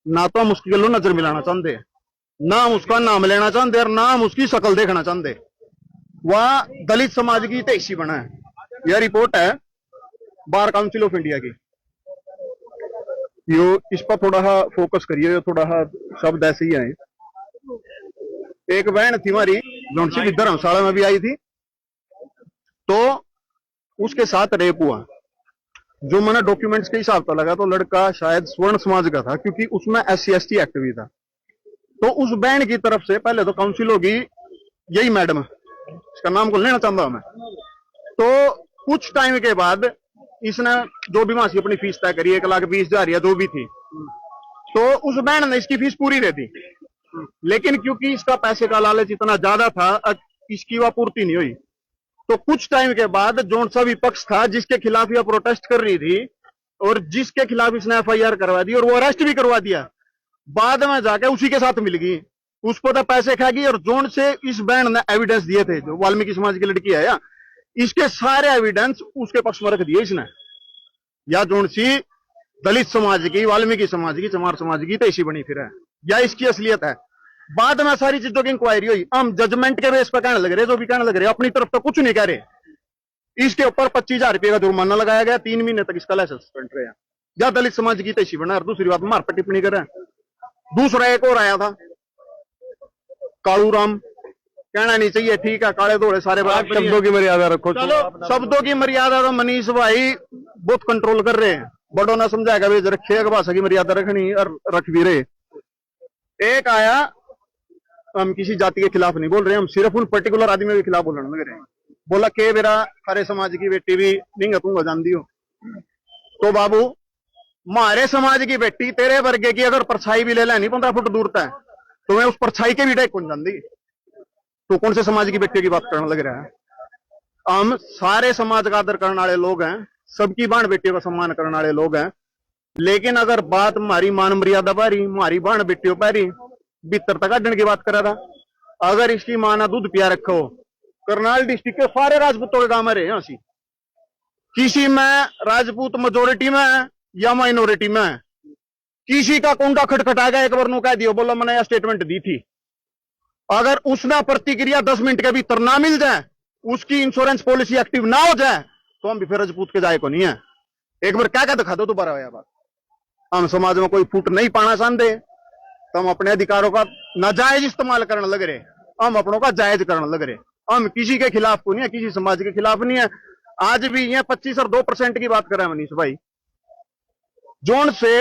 ना तो हम उसकी गलो नजर मिलाना चाहते, ना हम उसका नाम लेना चाहते और ना हम उसकी शक्ल देखना चाहते। वह दलित समाज की हितैषी बना है। यह रिपोर्ट है बार काउंसिल ऑफ इंडिया की। यो इस पर थोड़ा सा फोकस करिए, थोड़ा सा शब्द ऐसे ही आए। एक बहन थी हमारी जो धर्मशाला में भी आई थी, तो उसके साथ रेप हुआ। जो मैंने डॉक्यूमेंट्स के हिसाब से लगा तो लड़का शायद स्वर्ण समाज का था, क्योंकि उसमें SC ST एक्ट भी था। तो उस बहन की तरफ से पहले तो काउंसिल होगी, यही मैडम, इसका नाम को लेना चाहता हूं मैं। तो कुछ टाइम के बाद इसने जो भी मासी अपनी फीस तय करी, 1,20,000 या जो भी थी, तो उस बहन ने इसकी फीस पूरी दे दी। लेकिन क्योंकि इसका पैसे का लालच इतना ज्यादा था, इसकी वह पूर्ति नहीं हुई। तो कुछ टाइम के बाद जो सा विपक्ष था जिसके खिलाफ यह प्रोटेस्ट कर रही थी और जिसके खिलाफ इसने FIR करवा दी और वो अरेस्ट भी करवा दिया, बाद में जाके उसी के साथ मिल गई, उसको तो पैसे खाएगी। और जोन से इस बहन ने एविडेंस दिए थे, जो वाल्मीकि समाज की लड़की है, या इसके सारे एविडेंस उसके पक्ष में रख दिए इसने। या जोन सी दलित समाज की, वाल्मीकि समाज की, चमार समाज की तैसी बनी फिर है, या इसकी असलियत है। बाद में सारी चीजों की इंक्वायरी हुई, हम जजमेंट के बेस पर कहने लग रहे, जो भी कहने लग रहे, अपनी तरफ तो कुछ नहीं कह रहे। इसके ऊपर 25,000 रुपए का जुर्माना लगाया गया, 3 महीने तक इसका लाइसेंस सस्पेंड रहा। या दलित समाज की तैसी बना। और दूसरी बात, मार पर टिप्पणी करे। दूसरा एक और आया था, कालू राम, कहना नहीं चाहिए, ठीक है, काले धोले सारे बराबर। शब्दों की मर्यादा रखो। चलो, शब्दों की मर्यादा तो मनीष भाई बहुत कंट्रोल कर रहे हैं, बड़ों ने समझाएगा वे रखे भाषा की मर्यादा रखनी, और रख भी रहे। एक आया, हम किसी जाति के खिलाफ नहीं बोल रहे, हम सिर्फ उन पर्टिकुलर आदमी के खिलाफ बोलने लग रहे हैं। बोला के मेरा हरे समाज की बेटी भी नहीं हतूंगा जान दियो। तो बाबू, मारे समाज की बेटी तेरे वर्गे की अगर परछाई भी ले लेनी 15 फुट दूर तक, तो मैं उस परछाई के भी डेक कौन जान दी। तो कौन से समाज की बेटी की बात करने लग रहा है? हम सारे समाज का आदर करने वाले लोग हैं, सबकी बाण बेटियों का सम्मान करने वाले लोग हैं। लेकिन अगर बात हमारी मान मर्यादा पारी, हमारी बाण बेटियों पारी, भीतर तक अड्डन की बात करा था। अगर इसकी मां ना दूध पिया रखो, करनाल डिस्ट्रिक्ट के सारे राजपूतों के गांव में रहे हैं, किसी में राजपूत मेजोरिटी में है या माइनॉरिटी में है, किसी का कुंडा खटखटा गया, एक बार नु कह दियो, बोला मैंने यह स्टेटमेंट दी थी। अगर उसने प्रतिक्रिया 10 मिनट के भीतर ना मिल जाए, उसकी इंश्योरेंस पॉलिसी एक्टिव ना हो जाए, तो हम भी फिर राजपूत के जाए को नहीं है। एक बार क्या दिखा दो दोबारा यह बात। हम समाज में कोई फूट नहीं पाना चाहते, तो हम अपने अधिकारों का नाजायज इस्तेमाल करने लग रहे, हम अपनों का जायज करने लग रहे। हम किसी के खिलाफ को नहीं है, किसी समाज के खिलाफ नहीं है। आज भी ये 25 और 2% की बात कर रहे हैं मनीष भाई। जोन से